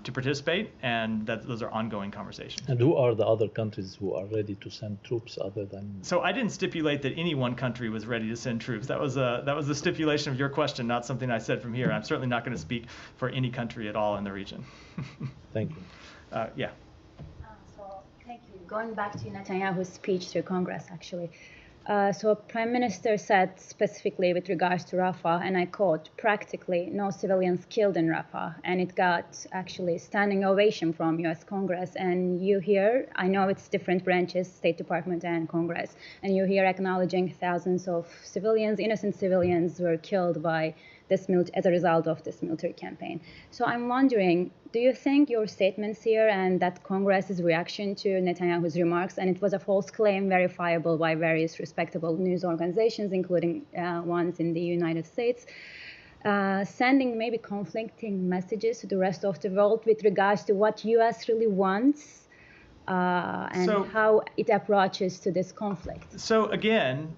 to participate, and that those are ongoing conversations. And who are the other countries who are ready to send troops other than? So I didn't stipulate that any one country was ready to send troops. That was the stipulation of your question, not something I said from here. I'm certainly not going to speak for any country at all in the region. Thank you. Yeah. So thank you. Going back to Netanyahu's speech to Congress, actually. So Prime Minister said specifically with regards to Rafah, and I quote, practically no civilians killed in Rafah, and it got actually standing ovation from US Congress. And you hear, I know it's different branches, State Department and Congress, and you hear acknowledging thousands of civilians, innocent civilians were killed by this as a result of this military campaign. So I'm wondering, do you think your statements here and that Congress's reaction to Netanyahu's remarks, and it was a false claim verifiable by various respectable news organizations, including ones in the United States, sending maybe conflicting messages to the rest of the world with regards to what US really wants and how it approaches to this conflict? So again,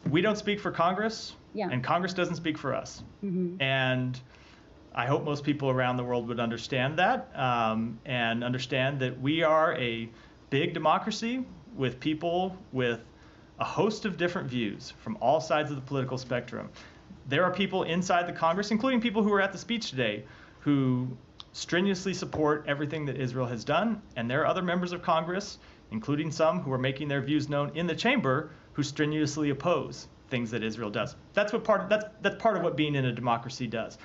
we don't speak for Congress. Yeah. And Congress doesn't speak for us. Mm-hmm. And I hope most people around the world would understand that and understand that we are a big democracy with people with a host of different views from all sides of the political spectrum. There are people inside the Congress, including people who were at the speech today, who strenuously support everything that Israel has done. And there are other members of Congress, including some who are making their views known in the chamber, who strenuously oppose things that Israel does. That's part of what being in a democracy does.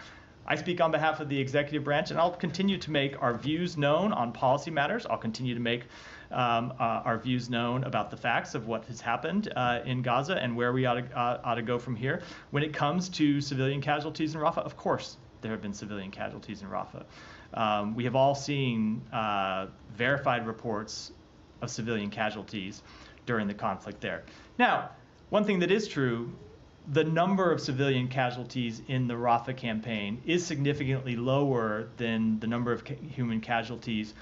I speak on behalf of the executive branch, and I'll continue to make our views known on policy matters. I'll continue to make our views known about the facts of what has happened in Gaza and where we ought to go from here. When it comes to civilian casualties in Rafah, of course there have been civilian casualties in Rafah. We have all seen verified reports of civilian casualties during the conflict there. Now, one thing that is true, the number of civilian casualties in the Rafah campaign is significantly lower than the number of human casualties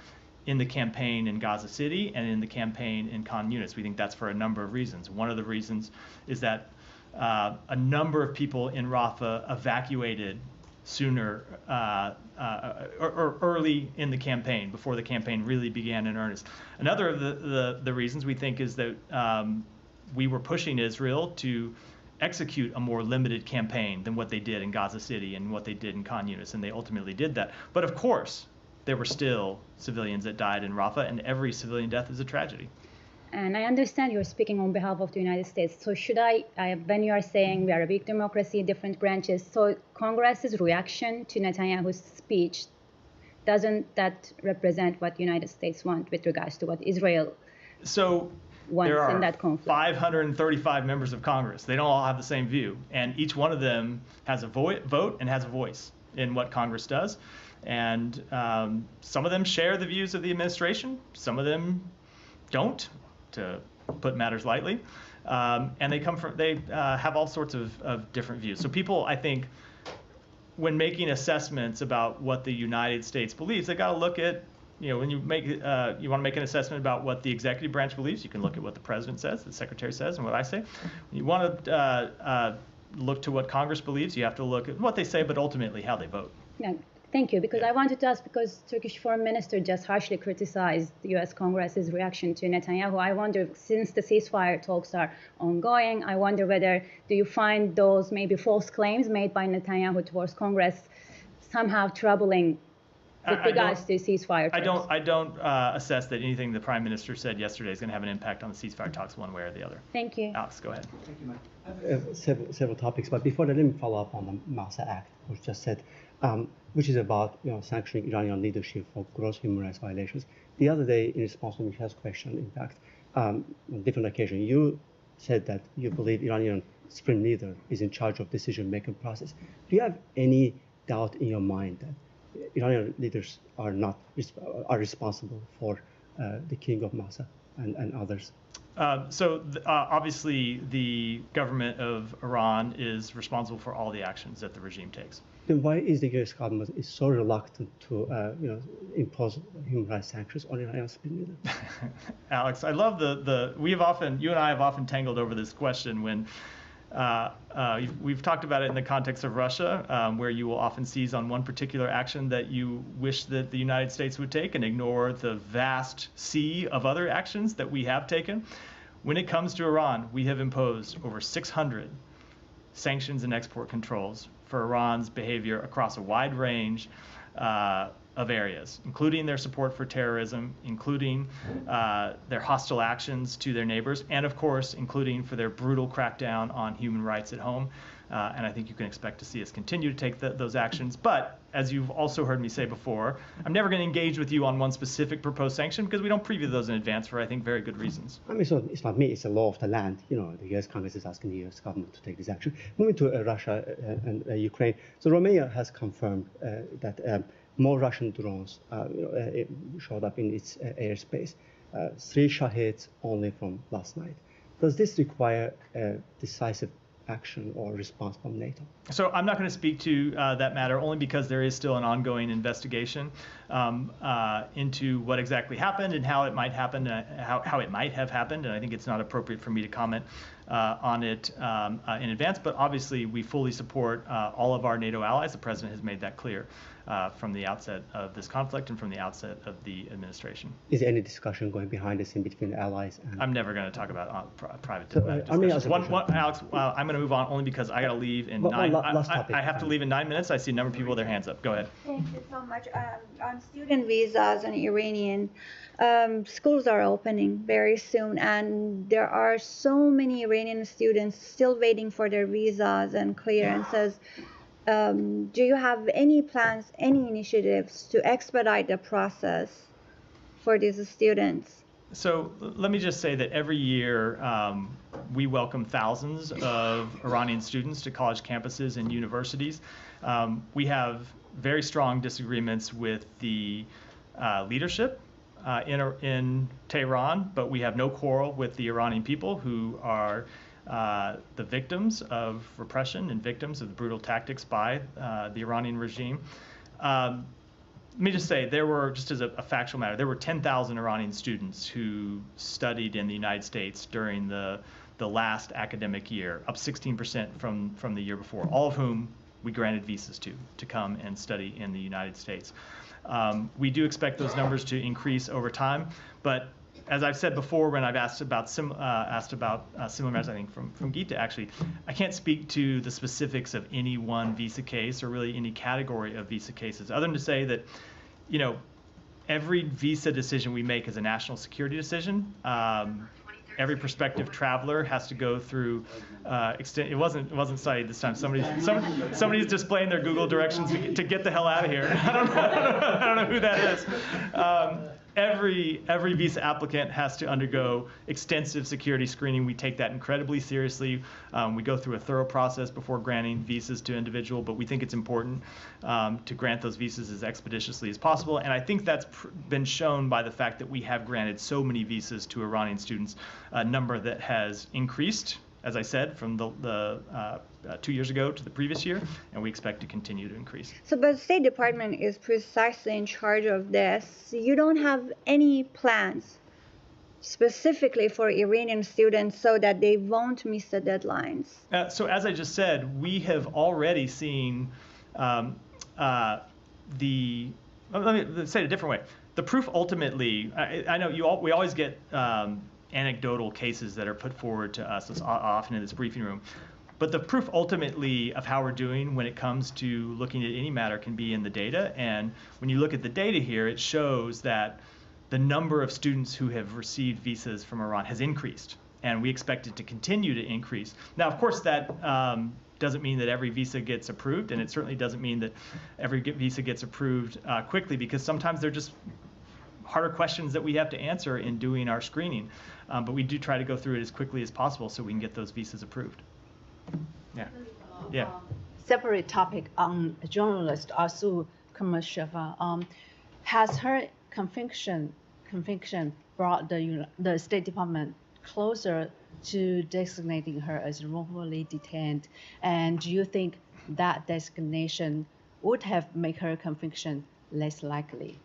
in the campaign in Gaza City and in the campaign in Khan Yunis. We think that's for a number of reasons. One of the reasons is that a number of people in Rafah evacuated sooner or early in the campaign, before the campaign really began in earnest. Another of the reasons we think is that we were pushing Israel to execute a more limited campaign than what they did in Gaza City and what they did in Khan Yunis, and they ultimately did that. But of course, there were still civilians that died in Rafah, and every civilian death is a tragedy. And I understand you're speaking on behalf of the United States. So should when you are saying we are a big democracy, different branches, so Congress's reaction to Netanyahu's speech, doesn't that represent what the United States want with regards to what Israel wants in that conflict? There are 535 members of Congress. They don't all have the same view. And each one of them has a vote and has a voice in what Congress does. And some of them share the views of the administration. Some of them don't, to put matters lightly. And they have all sorts of different views. So people, I think, when making assessments about what the United States believes, they got to look at, when you want to make an assessment about what the executive branch believes, you can look at what the president says, the secretary says, and what I say. When you want to look to what Congress believes, you have to look at what they say, but ultimately how they vote. Yeah, thank you. Because I wanted to ask, because Turkish Foreign Minister just harshly criticized the U.S. Congress's reaction to Netanyahu. I wonder, since the ceasefire talks are ongoing, I wonder whether, do you find those maybe false claims made by Netanyahu towards Congress somehow troubling with regards to ceasefire talks? I don't assess that anything the Prime Minister said yesterday is going to have an impact on the ceasefire talks one way or the other. Thank you. Alex, go ahead. Thank you, Mike. I have several topics, but before that, let me follow up on the Masa Act, which just said, which is about sanctioning Iranian leadership for gross human rights violations. The other day, in response to Michelle's question, in fact, on different occasions, you said that you believe Iranian supreme leader is in charge of decision-making process. Do you have any doubt in your mind that Iranian leaders are responsible for the king of Masa and others? Obviously, the government of Iran is responsible for all the actions that the regime takes. Then why is the U.S. government so reluctant to impose human rights sanctions on Iranian supreme leader? Alex, I love you and I have often tangled over this question when we've talked about it in the context of Russia, where you will often seize on one particular action that you wish that the United States would take and ignore the vast sea of other actions that we have taken. When it comes to Iran, we have imposed over 600 sanctions and export controls for Iran's behavior across a wide range of areas, including their support for terrorism, including their hostile actions to their neighbors, and of course, including for their brutal crackdown on human rights at home. And I think you can expect to see us continue to take those actions. But as you've also heard me say before, I'm never going to engage with you on one specific proposed sanction because we don't preview those in advance for, I think, very good reasons. I mean, so it's not me, it's the law of the land. You know, the US Congress is asking the US government to take this action. Moving to Russia and Ukraine. So Romania has confirmed that more Russian drones showed up in its airspace. 3 Shahed only from last night. Does this require decisive action or response from NATO? So I'm not going to speak to that matter, only because there is still an ongoing investigation into what exactly happened and how it might happen, how it might have happened, and I think it's not appropriate for me to comment on it in advance. But obviously, we fully support all of our NATO allies. The president has made that clear from the outset of this conflict and from the outset of the administration. Is there any discussion going behind the scene between the allies? And I'm never going to talk about private discussions. Alex, I'm going to move on only because I got to leave in I have to leave in 9 minutes. I see a number of people with their hands up. Go ahead. Thank you so much. On student visas and Iranian, schools are opening very soon, and there are so many Iranian students still waiting for their visas and clearances. Do you have any plans, any initiatives to expedite the process for these students? So let me just say that every year we welcome thousands of Iranian students to college campuses and universities. We have very strong disagreements with the leadership in Tehran, but we have no quarrel with the Iranian people who are the victims of repression and victims of the brutal tactics by the Iranian regime. Let me just say, there were, just as a factual matter, there were 10,000 Iranian students who studied in the United States during the last academic year, up 16% from the year before, all of whom we granted visas to come and study in the United States. We do expect those numbers to increase over time, but as I've said before, when I've asked about similar matters, I think from Gita actually, I can't speak to the specifics of any one visa case or really any category of visa cases, other than to say that, you know, every visa decision we make is a national security decision. Every prospective traveler has to go through it wasn't cited this time. Somebody's displaying their Google directions to get the hell out of here. I don't know who that is. Every visa applicant has to undergo extensive security screening. We take that incredibly seriously. We go through a thorough process before granting visas to individual, but we think it's important to grant those visas as expeditiously as possible. And I think that's been shown by the fact that we have granted so many visas to Iranian students, a number that has increased, as I said, from the 2 years ago to the previous year, and we expect to continue to increase. So, but the State Department is precisely in charge of this. You don't have any plans specifically for Iranian students so that they won't miss the deadlines? So as I just said, we have already seen let me say it a different way. The proof ultimately, I know we always get anecdotal cases that are put forward to us often in this briefing room. But the proof ultimately of how we're doing when it comes to looking at any matter can be in the data. And when you look at the data here, it shows that the number of students who have received visas from Iran has increased. And we expect it to continue to increase. Now, of course, that doesn't mean that every visa gets approved. And it certainly doesn't mean that every visa gets approved quickly, because sometimes they're just harder questions that we have to answer in doing our screening. But we do try to go through it as quickly as possible so we can get those visas approved. Yeah. Separate topic on journalist Asu Kamasheva. Has her conviction brought the State Department closer to designating her as wrongfully detained? And do you think that designation would have made her conviction less likely?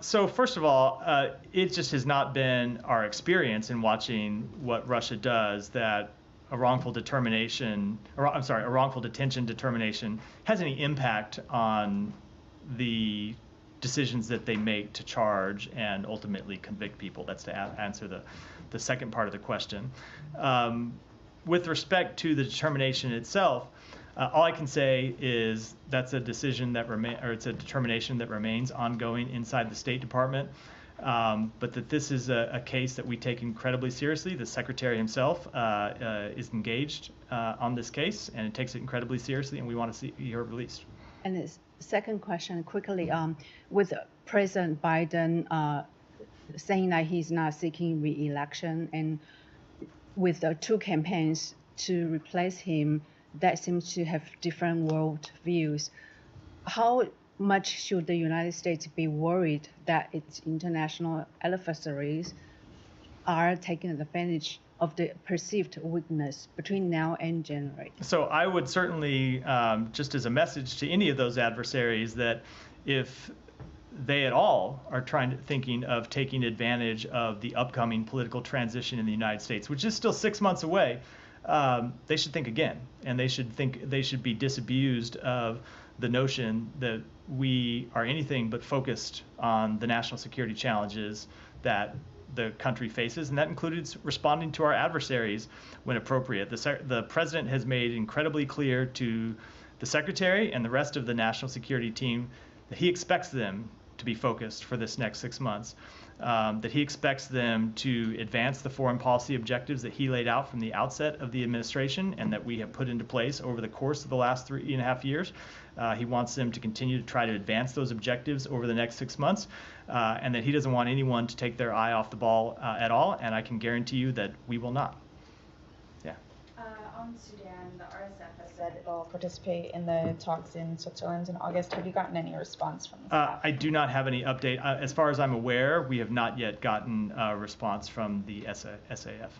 So first of all, it just has not been our experience in watching what Russia does that a wrongful determination, or I'm sorry, a wrongful detention determination has any impact on the decisions that they make to charge and ultimately convict people. That's to answer the second part of the question. With respect to the determination itself, all I can say is that's a decision that it's a determination that remains ongoing inside the State Department. But that this is a case that we take incredibly seriously. The Secretary himself is engaged on this case, and it takes it incredibly seriously, and we want to see her released. And the second question, quickly, with President Biden saying that he's not seeking re-election, and with the two campaigns to replace him that seems to have different world views, how much should the United States be worried that its international adversaries are taking advantage of the perceived weakness between now and January? So I would certainly, just as a message to any of those adversaries, that if they at all are thinking of taking advantage of the upcoming political transition in the United States, which is still 6 months away, they should think again, and they should be disabused of the notion that we are anything but focused on the national security challenges that the country faces, and that includes responding to our adversaries when appropriate. The president has made incredibly clear to the secretary and the rest of the national security team that he expects them to be focused for this next 6 months, that he expects them to advance the foreign policy objectives that he laid out from the outset of the administration and that we have put into place over the course of the last 3.5 years. He wants them to continue to try to advance those objectives over the next 6 months, and that he doesn't want anyone to take their eye off the ball at all, and I can guarantee you that we will not. Yeah. On Sudan, the RSF has said it will participate in the talks in Switzerland in August. Have you gotten any response from the staff? I do not have any update. As far as I'm aware, we have not yet gotten a response from the SAF.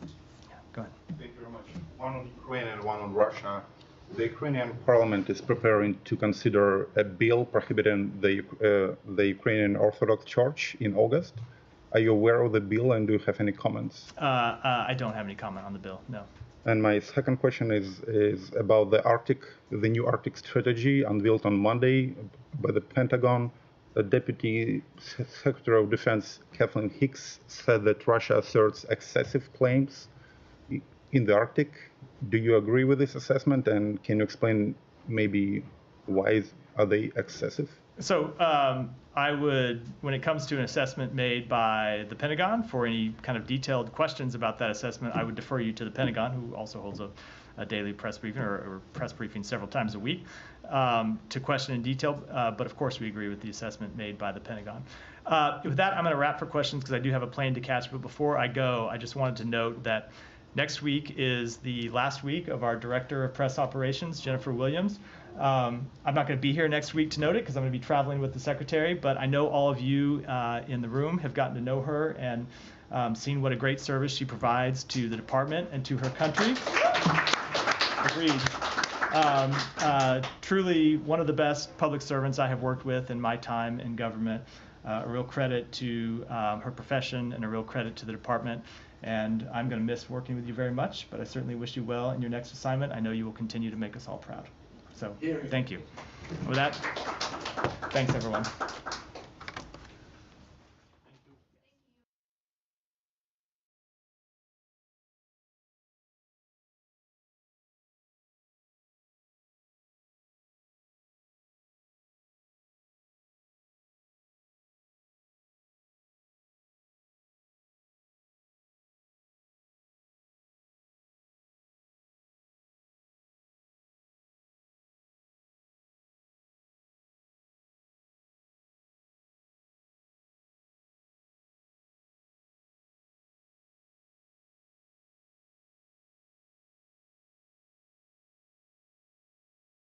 Yeah, go ahead. Thank you very much. One on Ukraine and one on Russia. The Ukrainian parliament is preparing to consider a bill prohibiting the Ukrainian Orthodox Church in August. Are you aware of the bill, and do you have any comments? I don't have any comment on the bill, no. And my second question is about the new Arctic strategy unveiled on Monday by the Pentagon. The Deputy Secretary of Defense, Kathleen Hicks, said that Russia asserts excessive claims in the Arctic. Do you agree with this assessment, and can you explain maybe why are they excessive? So I would, when it comes to an assessment made by the Pentagon, for any kind of detailed questions about that assessment, I would defer you to the Pentagon, who also holds a daily press briefing or press briefing several times a week, to question in detail. But of course, we agree with the assessment made by the Pentagon. With that, I'm going to wrap for questions because I do have a plane to catch. But before I go, I just wanted to note that next week is the last week of our Director of Press Operations, Jennifer Williams. I'm not going to be here next week to note it because I'm going to be traveling with the Secretary, but I know all of you in the room have gotten to know her and seen what a great service she provides to the department and to her country. Agreed. Truly one of the best public servants I have worked with in my time in government. A real credit to her profession and a real credit to the department. And I'm going to miss working with you very much, but I certainly wish you well in your next assignment. I know you will continue to make us all proud. So thank you. With that, thanks everyone.